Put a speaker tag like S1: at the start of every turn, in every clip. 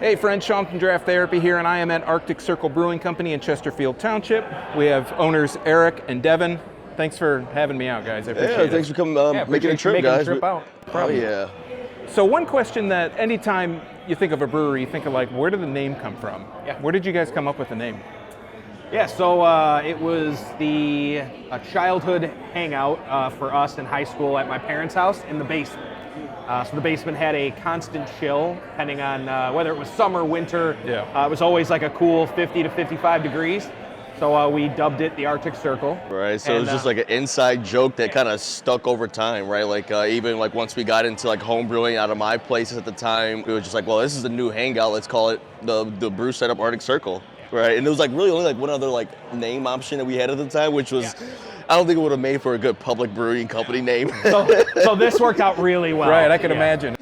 S1: Hey friends, Sean from Draft Therapy here, and I am at Arctic Circle Brewing Company in Chesterfield Township. We have owners Eric and Devin. Thanks for having me out, guys. I appreciate it.
S2: Yeah, thanks for coming, making a trip, guys. Oh, yeah.
S1: So one question that anytime you think of a brewery, you think of like, where did the name come from?
S3: Yeah.
S1: Where did you guys come up with the name?
S3: Yeah, so it was a childhood hangout for us in high school at my parents' house in the basement. So the basement had a constant chill, depending on whether it was summer, winter.
S1: Yeah.
S3: It was always like a cool 50 to 55 degrees. So we dubbed it the Arctic Circle.
S2: Right, so it was just like an inside joke that kind of stuck over time, right? Like even like once we got into like homebrewing out of my places at the time, we were just like, well, this is a new hangout. Let's call it the brew setup Arctic Circle, right? And it was like really only like one other like name option that we had at the time, which was, I don't think it would have made for a good public brewing company name.
S3: So this worked out really well.
S1: Right, I can imagine.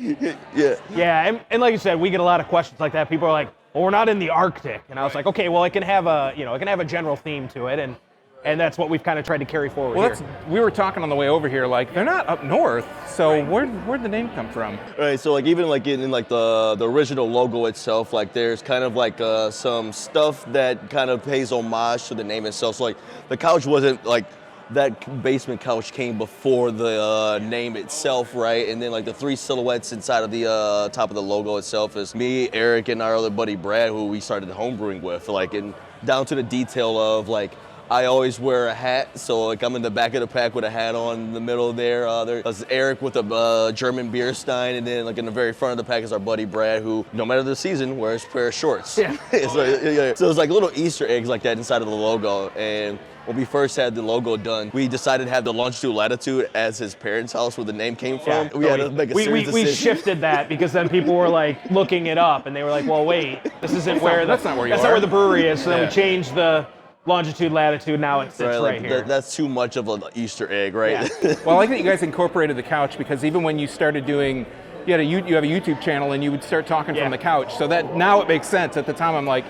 S2: Yeah.
S3: Yeah, and like you said, we get a lot of questions like that. People are like, well, we're not in the Arctic. And I was like, okay, well, it can have a general theme to it, and that's what we've kind of tried to carry forward here.
S1: We were talking on the way over here, like, they're not up north, so where'd the name come from?
S2: Right, so like even like in like the original logo itself, like there's kind of like some stuff that kind of pays homage to the name itself. So like the couch wasn't like, that basement couch came before the name itself, right? And then like the three silhouettes inside of the top of the logo itself is me, Eric, and our other buddy Brad, who we started homebrewing with. Like, and down to the detail of like, I always wear a hat, so like I'm in the back of the pack with a hat on in the middle there. There's Eric with a German beer stein, and then like in the very front of the pack is our buddy Brad, who no matter the season wears a pair of shorts.
S3: Yeah.
S2: So there's like little Easter eggs like that inside of the logo. And when we first had the logo done, we decided to have the longitude latitude as his parents' house where the name came from.
S3: Yeah.
S2: We had to make a serious decision.
S3: We shifted that because then people were like looking it up, and they were like, well, wait, this isn't where
S1: that's not where you
S3: that's
S1: are.
S3: not where the brewery is. So then we changed the longitude, latitude, now it sits right here.
S2: That's too much of an Easter egg, right?
S3: Yeah.
S1: Well, I like that you guys incorporated the couch, because even when you started doing, you have a YouTube channel and you would start talking from the couch. So that now it makes sense. At the time, I'm like,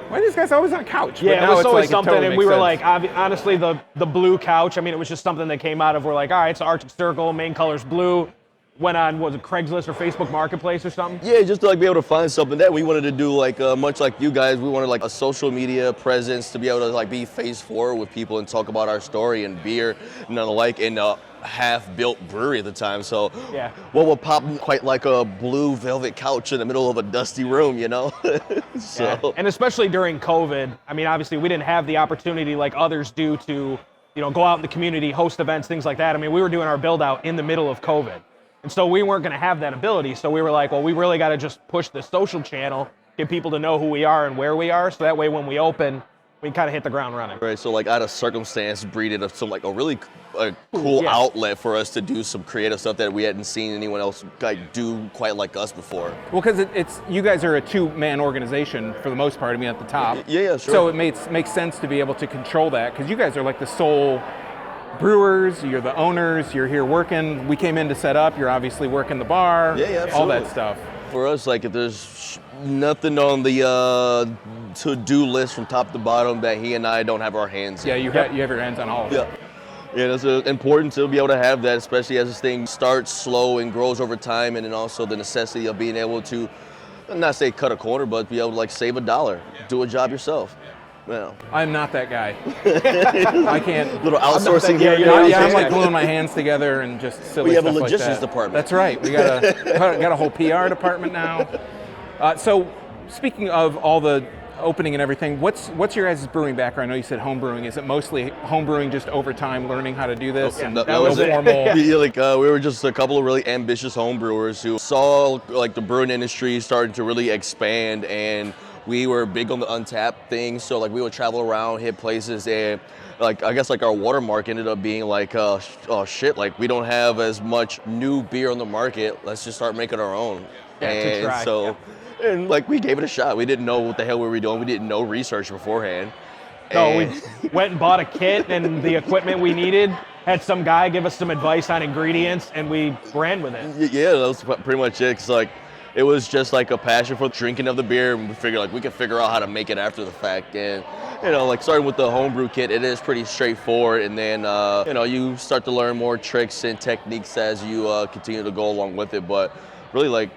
S1: why are these guys always on a couch?
S3: Yeah,
S1: but now
S3: it was always
S1: like,
S3: something,
S1: totally
S3: and we were
S1: sense.
S3: like, honestly, the blue couch, I mean, it was just something that came out of, we're like, all right, so Arctic Circle, main color's blue. Went on, was it Craigslist or Facebook Marketplace or something?
S2: Yeah, just to like be able to find something that we wanted to do, like much like you guys, we wanted like a social media presence to be able to like be face forward with people and talk about our story and beer and the like, in a half-built brewery at the time. So what would pop quite like a blue velvet couch in the middle of a dusty room, you know? So.
S3: Yeah. And especially during COVID, I mean, obviously we didn't have the opportunity like others do to, go out in the community, host events, things like that. I mean, we were doing our build out in the middle of COVID. And so we weren't going to have that ability. So we were like, well, we really got to just push the social channel, get people to know who we are and where we are. So that way when we open, we kind of hit the ground running.
S2: Right, so like out of circumstance breeded some like a really cool outlet for us to do some creative stuff that we hadn't seen anyone else like do quite like us before.
S1: Well, because it's you guys are a two-man organization for the most part. I mean, at the top.
S2: Yeah, sure.
S1: So it makes sense to be able to control that, because you guys are like the sole brewers, you're the owners, you're here working. We came in to set up, you're obviously working the bar, all that stuff.
S2: For us, like if there's nothing on the to-do list from top to bottom that he and I don't have our hands in.
S1: Yeah, you have your hands on all of it.
S2: Yeah, it's important to be able to have that, especially as this thing starts slow and grows over time, and then also the necessity of being able to, not say cut a corner, but be able to like save $1, do a job yourself. Yeah.
S1: I'm not that guy. I can't.
S2: Little outsourcing here.
S1: Yeah, I'm like gluing my hands together and just silly
S2: We have
S1: stuff
S2: a logistics
S1: like that.
S2: department.
S1: That's right. We got a whole PR department now. So speaking of all the opening and everything, what's your guys' brewing background? I know you said home brewing. Is it mostly home brewing, just over time learning how to do this?
S2: Okay.
S1: And
S2: That was it.
S1: formal.
S2: Yeah, like we were just a couple of really ambitious home brewers who saw like the brewing industry starting to really expand, and we were big on the untapped thing. So like we would travel around, hit places, and like I guess like our watermark ended up being like, oh shit, like we don't have as much new beer on the market. Let's just start making our own. And so. And like we gave it a shot. We didn't know what the hell we were doing. We didn't know research beforehand.
S3: No, we went and bought a kit and the equipment we needed. Had some guy give us some advice on ingredients, and we ran with it.
S2: Yeah, that was pretty much it. 'Cause like it was just like a passion for drinking of the beer, and we figured like we could figure out how to make it after the fact. And like starting with the homebrew kit, it is pretty straightforward. And then you start to learn more tricks and techniques as you continue to go along with it. But really like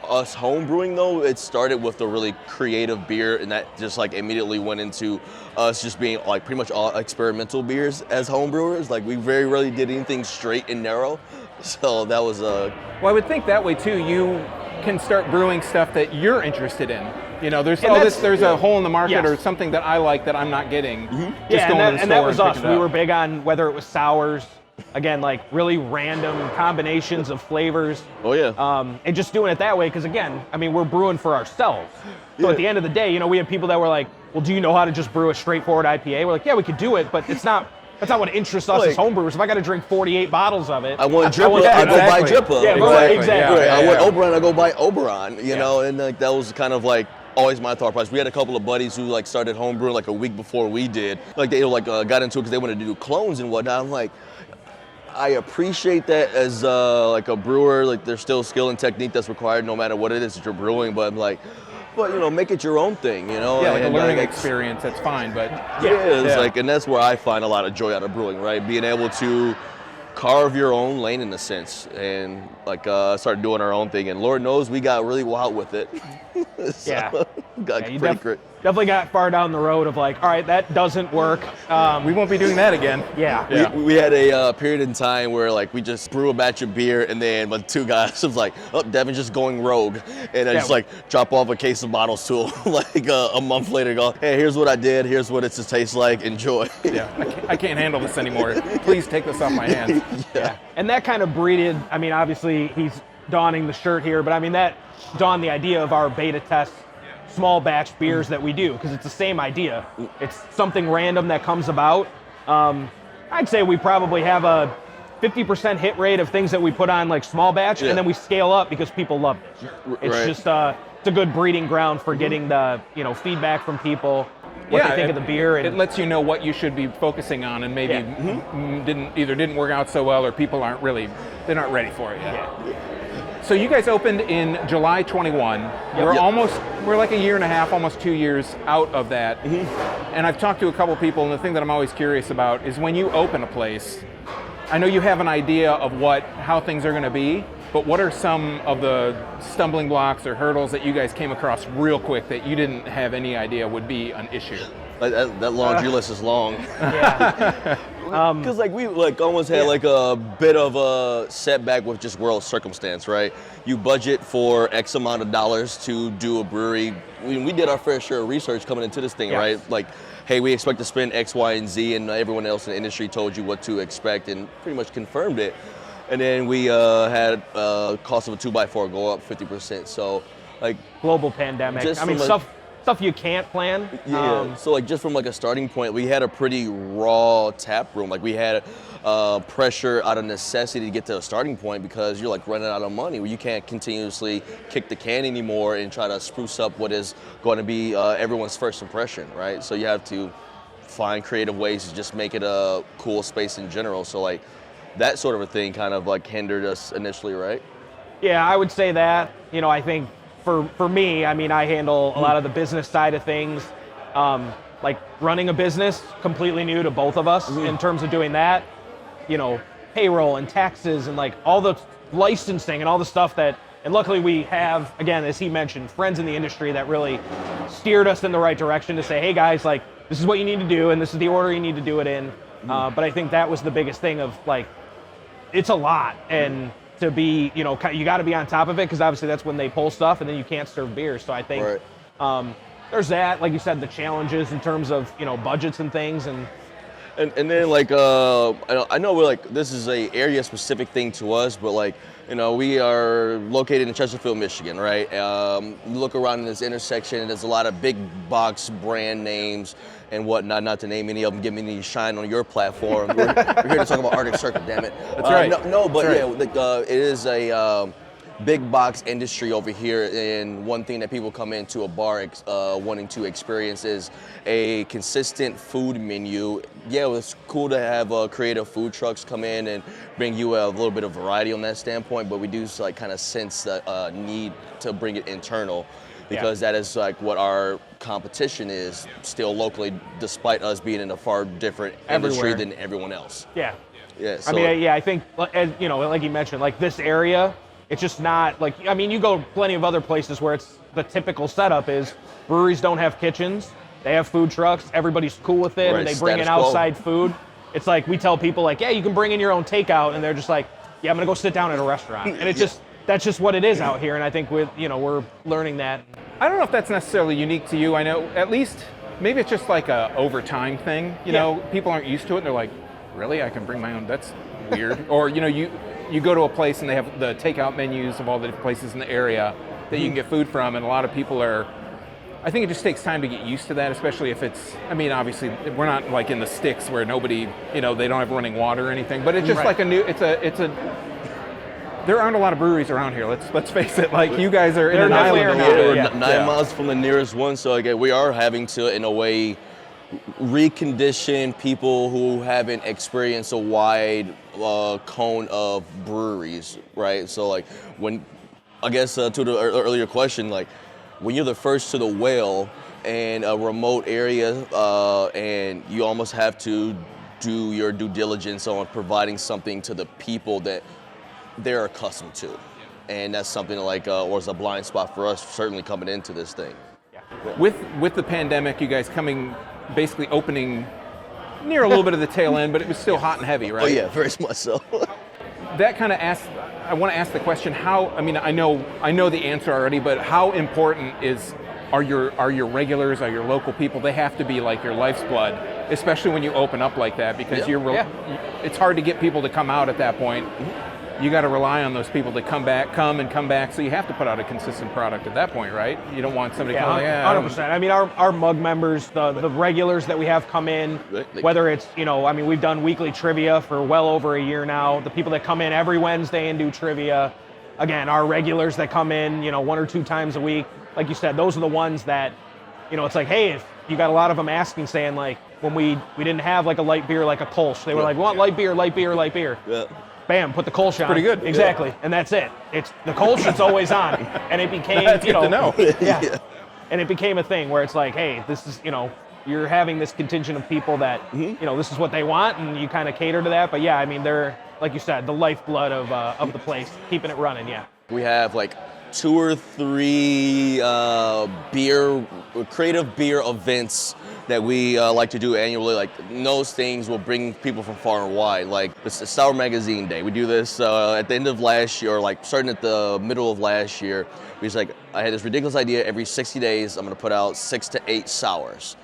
S2: us home brewing though, it started with a really creative beer, and that just like immediately went into us just being like pretty much all experimental beers as home brewers. Like we very rarely did anything straight and narrow. So that was
S1: Well, I would think that way too. You can start brewing stuff that you're interested in. You know, there's there's a hole in the market or something that I like that I'm not getting. Just going to the store
S3: and that was us.
S1: picking it
S3: We
S1: up.
S3: were big on whether it was sours, again, like really random combinations of flavors.
S2: Oh yeah.
S3: And just doing it that way, because again, I mean, we're brewing for ourselves. So at the end of the day, you know, we have people that were like, well, do you know how to just brew a straightforward IPA? We're like, yeah, we could do it, but it's not. That's not what interests us
S2: Like,
S3: as homebrewers. If I got to drink 48 bottles of it,
S2: I want Dripper,
S3: that.
S2: I go buy
S1: Exactly.
S2: Dripper.
S3: Yeah, exactly.
S1: Yeah,
S2: I
S1: yeah.
S2: want Oberon, I go buy Oberon. You know, and like that was kind of like always my thought process. We had a couple of buddies who like started homebrewing like a week before we did. Like they like got into it because they wanted to do clones and whatnot. I'm like, I appreciate that as like a brewer. Like there's still skill and technique that's required no matter what it is that you're brewing. But I'm like, but you know, make it your own thing. You know,
S1: Yeah, like a
S2: and,
S1: learning
S2: like,
S1: experience, that's fine, but
S2: it's like, and that's where I find a lot of joy out of brewing, right? Being able to carve your own lane in a sense, and like start doing our own thing. And Lord knows we got really wild with it. So, got
S3: you
S2: pretty great.
S3: definitely got far down the road of like, all right, that doesn't work.
S1: we won't be doing that again.
S3: Yeah.
S2: We had a period in time where like we just brew a batch of beer, and then but two guys was like, oh, Devin's just going rogue, and I just like drop off a case of bottles to him like a month later, go, hey, here's what I did, here's what it's to taste like, enjoy.
S1: Yeah, I can't handle this anymore. Please take this off my hands.
S3: Yeah. And that kind of breeded, I mean, obviously he's donning the shirt here, but I mean, that dawned the idea of our beta test small batch beers that we do, because it's the same idea. It's something random that comes about. I'd say we probably have a 50% hit rate of things that we put on like small batch, and then we scale up because people love it. It's just it's a good breeding ground for getting the feedback from people, what they think of the beer. And
S1: it lets you know what you should be focusing on, and maybe didn't work out so well, or people aren't ready for it yet. So you guys opened in July 21. We're like a year and a half, almost 2 years out of that. And I've talked to a couple people, and the thing that I'm always curious about is when you open a place, I know you have an idea of how things are going to be, but what are some of the stumbling blocks or hurdles that you guys came across real quick that you didn't have any idea would be an issue?
S2: Like that laundry list is long.
S3: Yeah.
S2: Because like we like almost had like a bit of a setback with just world circumstance, right? You budget for X amount of dollars to do a brewery. We did our fair share of research coming into this thing, right? Like, hey, we expect to spend X, Y, and Z, and everyone else in the industry told you what to expect and pretty much confirmed it. And then we had cost of a 2x4 go up 50%. So like
S3: global pandemic. I mean, stuff you can't plan.
S2: Yeah. So like just from like a starting point, we had a pretty raw tap room. Like we had pressure out of necessity to get to a starting point because you're like running out of money. You can't continuously kick the can anymore and try to spruce up what is going to be everyone's first impression, right? So you have to find creative ways to just make it a cool space in general. So like that sort of a thing kind of like hindered us initially, right?
S3: Yeah, I would say that. I think for me, I mean, I handle a lot of the business side of things. Like running a business, completely new to both of us in terms of doing that. Payroll and taxes and like all the licensing and all the stuff that, and luckily we have, again, as he mentioned, friends in the industry that really steered us in the right direction to say, hey guys, like this is what you need to do and this is the order you need to do it in. But I think that was the biggest thing of like, it's a lot, and to be, you got to be on top of it because obviously that's when they pull stuff and then you can't serve beer. So I think there's that, like you said, the challenges in terms of, budgets and things. And
S2: then like, I know we're like, this is a area specific thing to us, but like, we are located in Chesterfield, Michigan, right? You look around in this intersection and there's a lot of big box brand names and whatnot, not to name any of them, give me any shine on your platform. We're here to talk about Arctic Circle, damn it.
S1: That's right.
S2: It is a big box industry over here, and one thing that people come into a bar wanting to experience is a consistent food menu. Yeah, it's cool to have creative food trucks come in and bring you a little bit of variety on that standpoint, but we do like kind of sense the need to bring it internal because that is like what our competition is still locally, despite us being in a far different industry than everyone else.
S3: Yeah.
S2: Yeah. So,
S3: I mean, I think, as, like you mentioned, like this area, It's just not like, I mean, you go plenty of other places where it's the typical setup is breweries don't have kitchens, they have food trucks, everybody's cool with it,
S2: Right,
S3: and they bring in
S2: status quo.
S3: outside food. It's like we tell people like, yeah, you can bring in your own takeout, and they're just like, yeah, I'm gonna go sit down at a restaurant, and it's just that's just what it is out here. And I think we're learning that.
S1: I don't know if that's necessarily unique to you. I know at least maybe it's just like a overtime thing. You know, people aren't used to it. And they're like, really? I can bring my own? That's weird. Or you go to a place and they have the takeout menus of all the different places in the area that you can get food from, and a lot of people are. I think it just takes time to get used to that, especially if it's. I mean, obviously we're not like in the sticks where nobody, they don't have running water or anything. But it's just like a new. It's a. There aren't a lot of breweries around here. Let's face it. Like you guys are in an island a little bit.
S2: We're 9 miles from the nearest one, so again, we are having to, in a way, recondition people who haven't experienced a wide cone of breweries, right? So like when, I guess to the earlier question, like when you're the first to the whale in a remote area, and you almost have to do your due diligence on providing something to the people that they're accustomed to. And that's something like, was a blind spot for us, certainly coming into this thing.
S1: With the pandemic, you guys basically opening near a little bit of the tail end, but it was still hot and heavy, right?
S2: Oh yeah, very much so.
S1: That kind of I want to ask the question, I know the answer already, but how important are your regulars, are your local people? They have to be like your life's blood, especially when you open up like that, because it's hard to get people to come out at that point. You got to rely on those people to come back. So you have to put out a consistent product at that point, right? You don't want somebody coming.
S3: 100%. I mean, our mug members, the regulars that we have come in, whether it's we've done weekly trivia for well over a year now. The people that come in every Wednesday and do trivia, again, our regulars that come in, 1 or 2 times a week. Like you said, those are the ones that, it's like, hey, if you got a lot of them asking, saying like, when we didn't have like a light beer like a Kolsch, they were like, we want light beer, light beer, light beer. Yeah. Bam, put the Kolsch on.
S1: Pretty good.
S3: Exactly. And that's it. It's the Kolsch, it's always on. And it became,
S1: That's good to know.
S3: Yeah. And it became a thing where it's like, hey, this is, you're having this contingent of people that, this is what they want, and you kind of cater to that. But yeah, I mean, they're, like you said, the lifeblood of the place, keeping it running, yeah.
S2: We have like 2 or 3 creative beer events that we like to do annually. Like those things will bring people from far and wide. Like it's the Sour Magazine Day. We do this at the end of last year, or like starting at the middle of last year. I had this ridiculous idea. Every 60 days, I'm gonna put out 6 to 8 sours.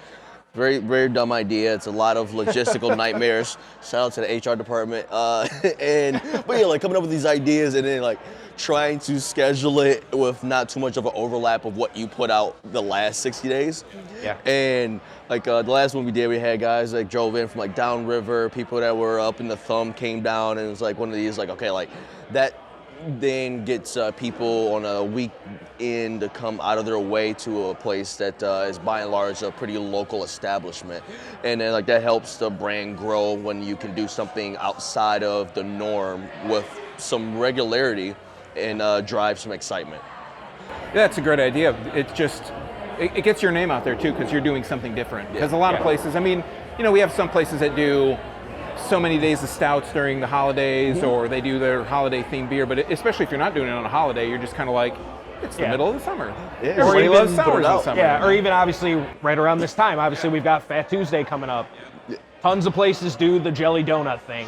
S2: Very, very dumb idea. It's a lot of logistical nightmares. Shout out to the HR department. But yeah, like coming up with these ideas and then like trying to schedule it with not too much of an overlap of what you put out the last 60 days.
S3: Yeah.
S2: And like the last one we did, we had guys that drove in from like downriver, people that were up in the Thumb came down, and it was like one of these like, okay, like that then gets people on a weekend to come out of their way to a place that is by and large a pretty local establishment. And then like that helps the brand grow when you can do something outside of the norm with some regularity and drive some excitement.
S1: Yeah, that's a great idea. It's just, it gets your name out there too, because you're doing something different. Because a lot of places, we have some places that do so many days of stouts during the holidays, or they do their holiday themed beer, but especially if you're not doing it on a holiday, you're just kind of like, it's the middle of the summer.
S2: Yeah,
S1: everybody loves sours in summer.
S3: Yeah, or even obviously right around this time, obviously we've got Fat Tuesday coming up. Tons of places do the jelly donut thing.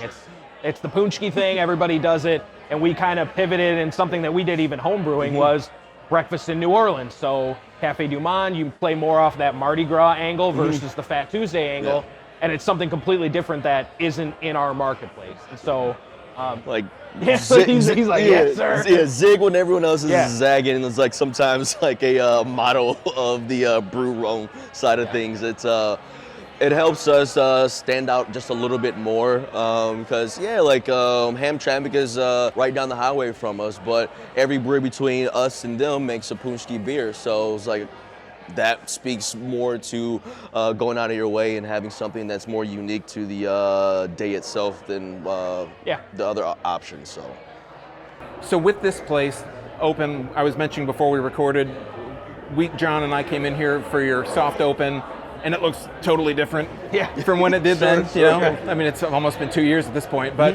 S3: It's the punchki thing, everybody does it, and we kind of pivoted, and something that we did even homebrewing was breakfast in New Orleans. So Cafe Du Monde, you play more off that Mardi Gras angle versus the Fat Tuesday angle. Yeah. And it's something completely different that isn't in our marketplace. And so, he's like, yes, sir.
S2: Yeah, zig when everyone else is zagging. And it's like sometimes like a motto of the brew room side of things. It helps us stand out just a little bit more because Hamtramck is right down the highway from us, but every brewery between us and them makes a punchki beer. So it's like, that speaks more to going out of your way and having something that's more unique to the day itself than the other options.
S1: So with this place open, I was mentioning before we recorded, John and I came in here for your soft open, and it looks totally different from when it did then. It's almost been 2 years at this point. But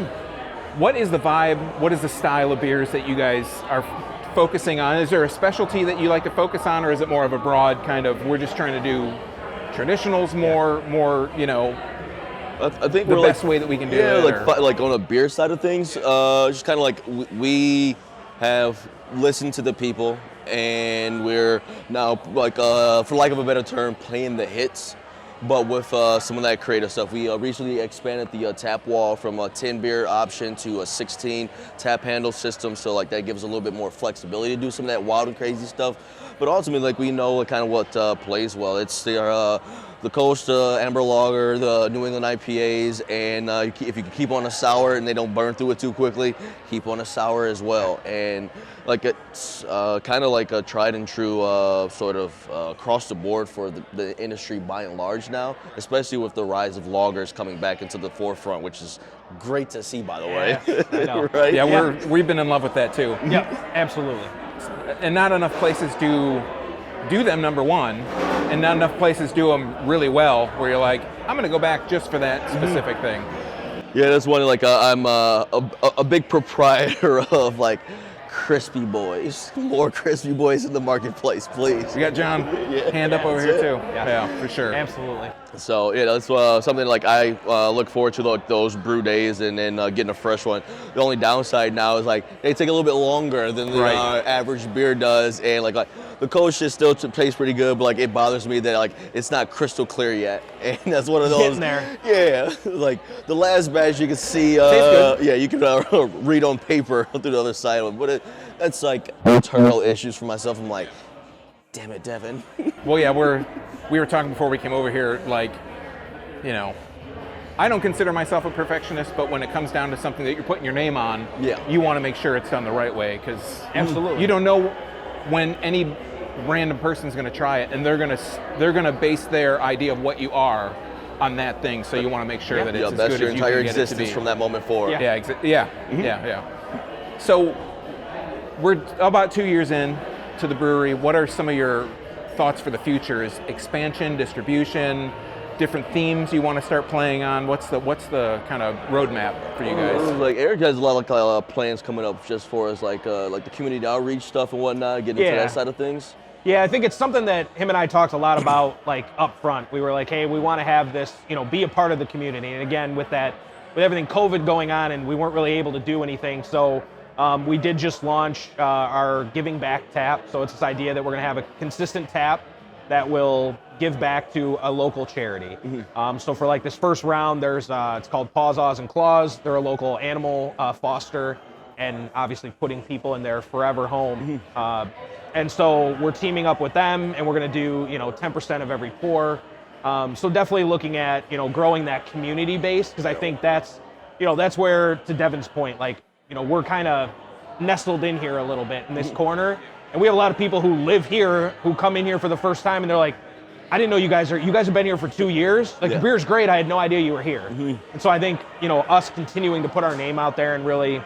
S1: What is the vibe? What is the style of beers that you guys are focusing on? Is there a specialty that you like to focus on, or is it more of a broad kind of, we're just trying to do traditionals more, you know,
S2: I think
S1: the
S2: we're
S1: best way that we can do it?
S2: like on a beer side of things, just kind of like we have listened to the people, and we're now like, for lack of a better term, playing the hits. But with some of that creative stuff, we recently expanded the tap wall from a 10 beer option to a 16 tap handle system. So like that gives a little bit more flexibility to do some of that wild and crazy stuff. But ultimately, like we know kind of what plays well. It's the Coast Amber Lager, the New England IPAs, and if you can keep on a sour and they don't burn through it too quickly, keep on a sour as well. And like it's kind of like a tried and true sort of across the board for the industry by and large now, especially with the rise of lagers coming back into the forefront, which is great to see, by the way.
S3: I know.
S2: Right?
S1: Yeah, we've been in love with that too.
S3: Yeah, absolutely.
S1: And not enough places do them, number one, and not enough places do them really well, where you're like, I'm going to go back just for that specific thing.
S2: Yeah, that's one. Like I'm a big proprietor of like crispy boys, more crispy boys in the marketplace, please.
S1: We got John hand up over here too. Yeah, for sure.
S3: Absolutely.
S2: So yeah, that's something like I look forward to, like those brew days and then getting a fresh one. The only downside now is like they take a little bit longer than the average beer does, and like the cold shit still tastes pretty good, but like it bothers me that like it's not crystal clear yet, and that's one of those.
S3: Getting there.
S2: Yeah, like the last batch you can see. Yeah, you can read on paper through the other side of it, but that's like internal issues for myself. I'm like, damn it, Devin.
S1: Well, yeah, we were talking before we came over here, like, you know, I don't consider myself a perfectionist, but when it comes down to something that you're putting your name on, you want to make sure it's done the right way, because
S3: absolutely,
S1: you don't know when any random person's going to try it, and they're going to base their idea of what you are on that thing. So you want to make sure that it's as good as you can get it to be.
S2: That's your entire existence from that moment forward.
S1: Yeah. So we're about 2 years in to the brewery. What are some of your thoughts for the future? Is expansion, distribution, different themes you want to start playing on? What's the kind of roadmap for you guys?
S2: Like Eric has a lot of plans coming up just for us, like the community outreach stuff and whatnot, getting into that side of things.
S3: Yeah, I think it's something that him and I talked a lot about, like up front. We were like, hey, we want to have this, be a part of the community. And again, with everything COVID going on, and we weren't really able to do anything, so we did just launch our Giving Back tap. So it's this idea that we're going to have a consistent tap that will give back to a local charity. So for like this first round, there's it's called Paws, Aws, and Claws. They're a local animal foster, and obviously putting people in their forever home. And so we're teaming up with them, and we're going to do 10% of every pour. So definitely looking at growing that community base, because I think that's where, to Devin's point, like we're kind of nestled in here a little bit in this corner, and we have a lot of people who live here who come in here for the first time, and they're like, I didn't know you guys have been here for 2 years. Like the beer's great. I had no idea you were here. And so I think us continuing to put our name out there and really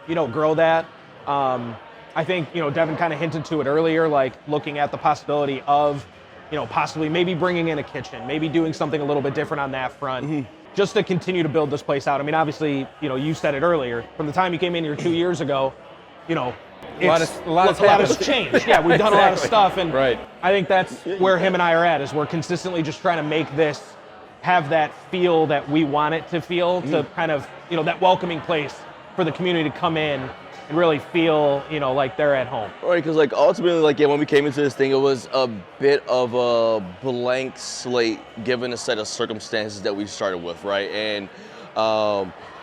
S3: grow that. I think, Devin kind of hinted to it earlier, like looking at the possibility of, possibly maybe bringing in a kitchen, maybe doing something a little bit different on that front, just to continue to build this place out. I mean, obviously, you said it earlier, from the time you came in here 2 years ago,
S1: a lot
S3: has changed. Yeah, we've done a lot of stuff, and
S1: right.
S3: I think that's where him and I are at, is we're consistently just trying to make this have that feel that we want it to feel, to kind of, that welcoming place for the community to come in and really feel, like they're at home.
S2: Right, because like ultimately, like when we came into this thing, it was a bit of a blank slate given a set of circumstances that we started with, right? And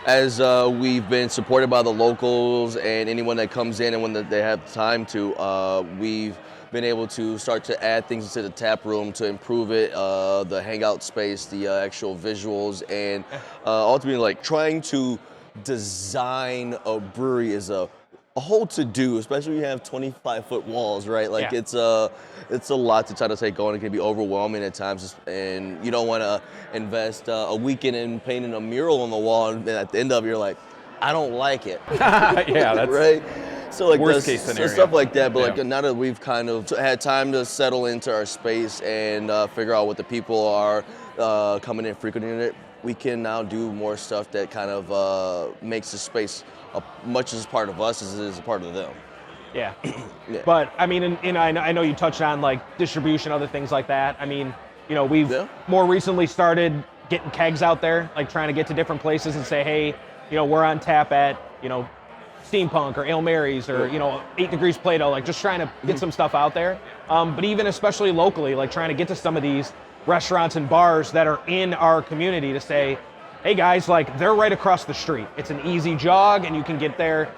S2: as we've been supported by the locals and anyone that comes in and when they have time to, we've been able to start to add things into the tap room to improve it, the hangout space, the actual visuals, and ultimately like trying to design a brewery is a whole to-do, especially when you have 25-foot walls, right? Like it's a lot to try to take on. It can be overwhelming at times, and you don't want to invest a weekend in painting a mural on the wall, and at the end of it, you're like, I don't like it.
S1: Yeah, that's
S2: right. So like
S1: worst case scenario.
S2: Stuff like that, but like now that we've kind of had time to settle into our space and figure out what the people are coming in, frequenting it, we can now do more stuff that kind of makes the space much as part of us as it is a part of them.
S3: Yeah.
S2: Yeah.
S3: But I mean, and I know you touched on like distribution, other things like that. I mean, you know, we've more recently started getting kegs out there, like trying to get to different places and say, hey, you know, we're on tap at, you know, Steampunk or Ale Mary's or, you know, 8 Degrees Plato, like just trying to get some stuff out there. But even especially locally, like trying to get to some of these restaurants and bars that are in our community to say, hey guys, like they're right across the street. It's an easy jog and you can get there.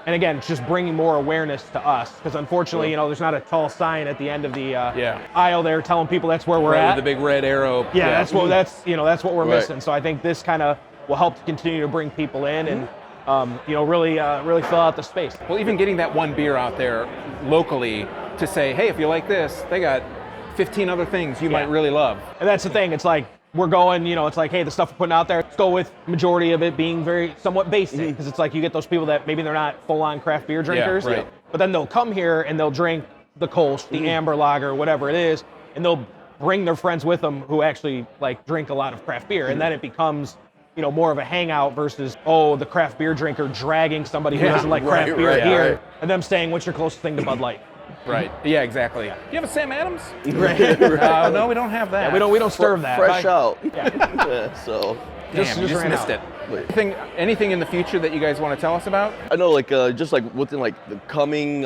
S3: And again, it's just bringing more awareness to us because unfortunately, you know, there's not a tall sign at the end of the aisle there telling people that's where we're at.
S1: With the big red arrow.
S3: Yeah, that's what we're missing. So I think this kind of will help to continue to bring people in and you know, really fill out the space.
S1: Well, even getting that one beer out there locally to say, hey, if you like this, they got 15 other things you might really love.
S3: And that's the thing. It's like we're going, you know, it's like, hey, the stuff we're putting out there, let's go with majority of it being very somewhat basic because it's like you get those people that maybe they're not full-on craft beer drinkers,
S1: right.
S3: But then they'll come here and they'll drink the Kolsch, the Amber Lager, whatever it is, and they'll bring their friends with them who actually like drink a lot of craft beer, and then it becomes, you know, more of a hangout versus, the craft beer drinker dragging somebody who doesn't like craft beer here, and them saying, what's your closest thing to Bud Light?
S1: Right. Yeah, exactly. You have a Sam Adams?
S3: Right.
S1: No, we don't have that.
S3: Yeah, we don't serve that.
S2: Fresh out.
S3: Yeah.
S2: So.
S1: Damn, you just missed it. Anything in the future that you guys want to tell us about?
S2: I know, like, just like within like the coming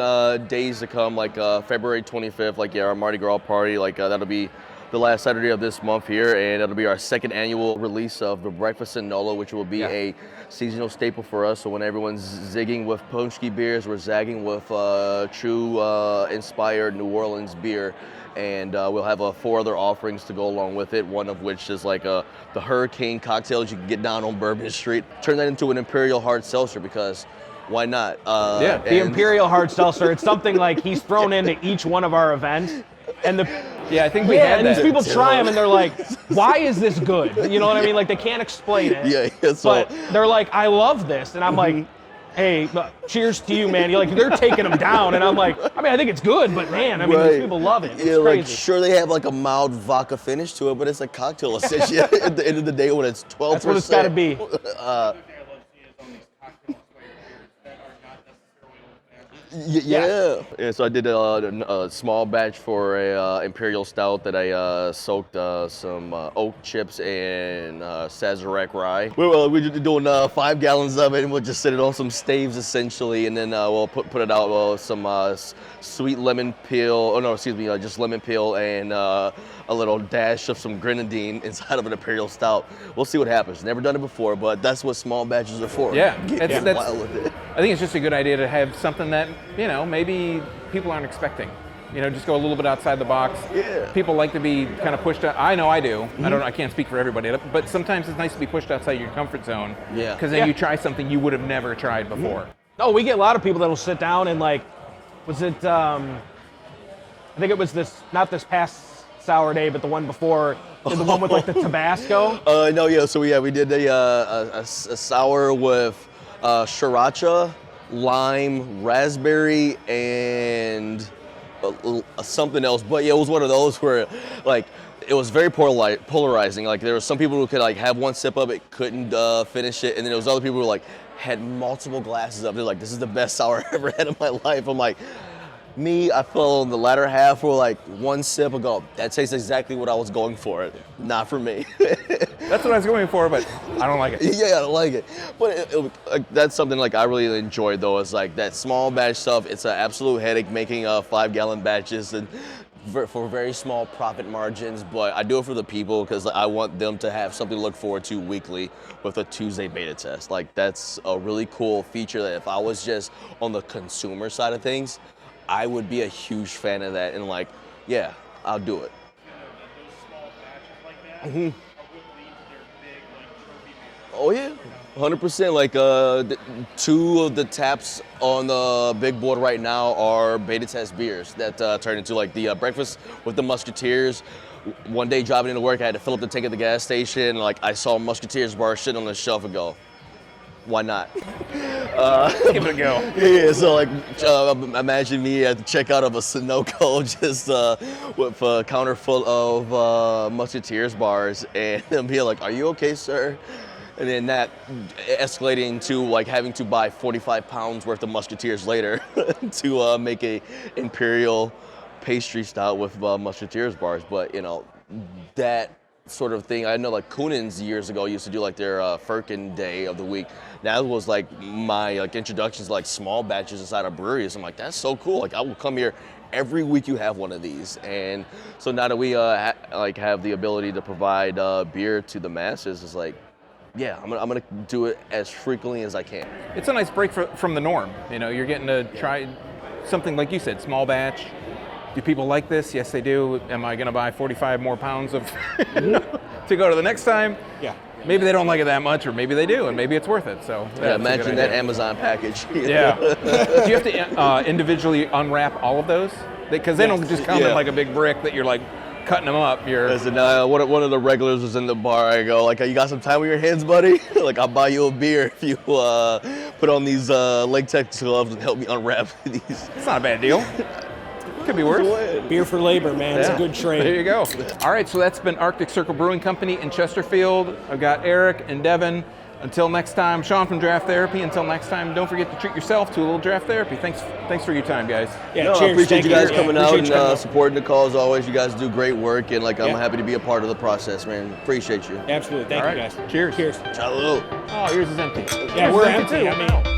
S2: days to come, like February 25th, like our Mardi Gras party, like that'll be the last Saturday of this month here, and it'll be our second annual release of the Breakfast in Nolo, which will be a seasonal staple for us. So when everyone's zigging with Pomsky beers, we're zagging with true inspired New Orleans beer. And we'll have 4 other offerings to go along with it, one of which is like the Hurricane cocktails you can get down on Bourbon Street. Turn that into an Imperial Hard Seltzer because why not?
S3: The Imperial Hard Seltzer, it's something like he's thrown into each one of our events. And
S1: I think we had
S3: and
S1: that.
S3: these people try them and they're like, why is this good? You know what I mean? Like they can't explain it. But they're like, I love this. And I'm like, hey, cheers to you, man. You're like, they're taking them down. And I'm like, I mean, I think it's good, but man, I mean, these people love it. It's crazy.
S2: Like, sure, they have like a mild vodka finish to it, but it's a cocktail essentially at the end of the day when it's 12%.
S3: That's what it's got to be.
S2: Yeah, so I did a small batch for a Imperial Stout that I soaked some oak chips and Sazerac rye. We're just doing 5 gallons of it, and we'll just sit it on some staves essentially, and then we'll put it out with some sweet lemon peel, just lemon peel and a little dash of some grenadine inside of an Imperial Stout. We'll see what happens. Never done it before, but that's what small batches are for.
S1: Yeah,
S2: Get wild with it.
S1: I think it's just a good idea to have something that, you know, maybe people aren't expecting. You know, just go a little bit outside the box.
S2: Yeah.
S1: People like to be kind of pushed out. I know I do. I can't speak for everybody, but sometimes it's nice to be pushed outside your comfort zone.
S2: Yeah.
S1: Because then you try something you would have never tried before.
S3: No, we get a lot of people that'll sit down and like, was it, I think it was not this past sour day, but the one before, the one with like the Tabasco.
S2: So we did a sour with sriracha, lime, raspberry, and something else. But yeah, it was one of those where like it was very polarizing. Like there were some people who could like have one sip of it, couldn't finish it, and then there was other people who like had multiple glasses of it. They're like, this is the best sour I ever had in my life. I'm like, I fell on the latter half where like one sip and go, that tastes exactly what I was going for. Not for me.
S1: That's what I was going for, but I don't like it.
S2: Yeah, I don't like it. But that's something like I really enjoyed though, is like that small batch stuff. It's an absolute headache making 5-gallon batches and for very small profit margins, but I do it for the people because I want them to have something to look forward to weekly with a Tuesday beta test. Like that's a really cool feature that if I was just on the consumer side of things, I would be a huge fan of that, and like, yeah, I'll do it. Oh yeah, 100%. Like 2 of the taps on the big board right now are beta test beers that turn into like the breakfast with the Musketeers. One day driving into work, I had to fill up the tank at the gas station. Like I saw Musketeers bar sitting on the shelf and go, why not?
S1: Give it a go.
S2: Yeah, so like imagine me at the checkout of a Sunoco just with a counter full of Musketeers bars and them being like, "Are you okay, sir?" And then that escalating to like having to buy 45 pounds worth of Musketeers later to make a imperial pastry stout with Musketeers bars. But you know, that sort of thing. I know like Kunin's years ago used to do like their Firkin day of the week. That was like my like introductions to like small batches inside of breweries. I'm like, that's so cool. Like I will come here every week you have one of these. And so now that we have the ability to provide beer to the masses, it's like, yeah, I'm gonna do it as frequently as I can.
S1: It's a nice break from the norm. You know, you're getting to try something like you said, small batch. Do people like this? Yes, they do. Am I going to buy 45 more pounds of to go to the next time?
S3: Yeah.
S1: Maybe they don't like it that much, or maybe they do, and maybe it's worth it. So
S2: yeah, imagine that Amazon package.
S1: Yeah. Do you have to individually unwrap all of those? Because they don't just come in like a big brick that you're like cutting them up.
S2: Listen, one of the regulars was in the bar. I go, like, you got some time on your hands, buddy? Like, I'll buy you a beer if you put on these latex gloves and help me unwrap these.
S1: It's not a bad deal. Could be worse.
S4: Beer for labor, man. It's a good trade.
S1: There you go. All right, so that's been Arctic Circle Brewing Company in Chesterfield. I've got Eric and Devin. Until next time, Sean from Draft Therapy. Until next time, don't forget to treat yourself to a little draft therapy. Thanks for your time, guys.
S4: Yeah,
S2: no,
S4: cheers.
S2: I appreciate you guys coming out and supporting the call as always. You guys do great work, and like I'm happy to be a part of the process, man. Appreciate you.
S4: Absolutely. Thank you, guys.
S1: Cheers.
S4: Cheers.
S2: Salud.
S1: Oh, yours is empty.
S4: Yeah, we're empty. I mean,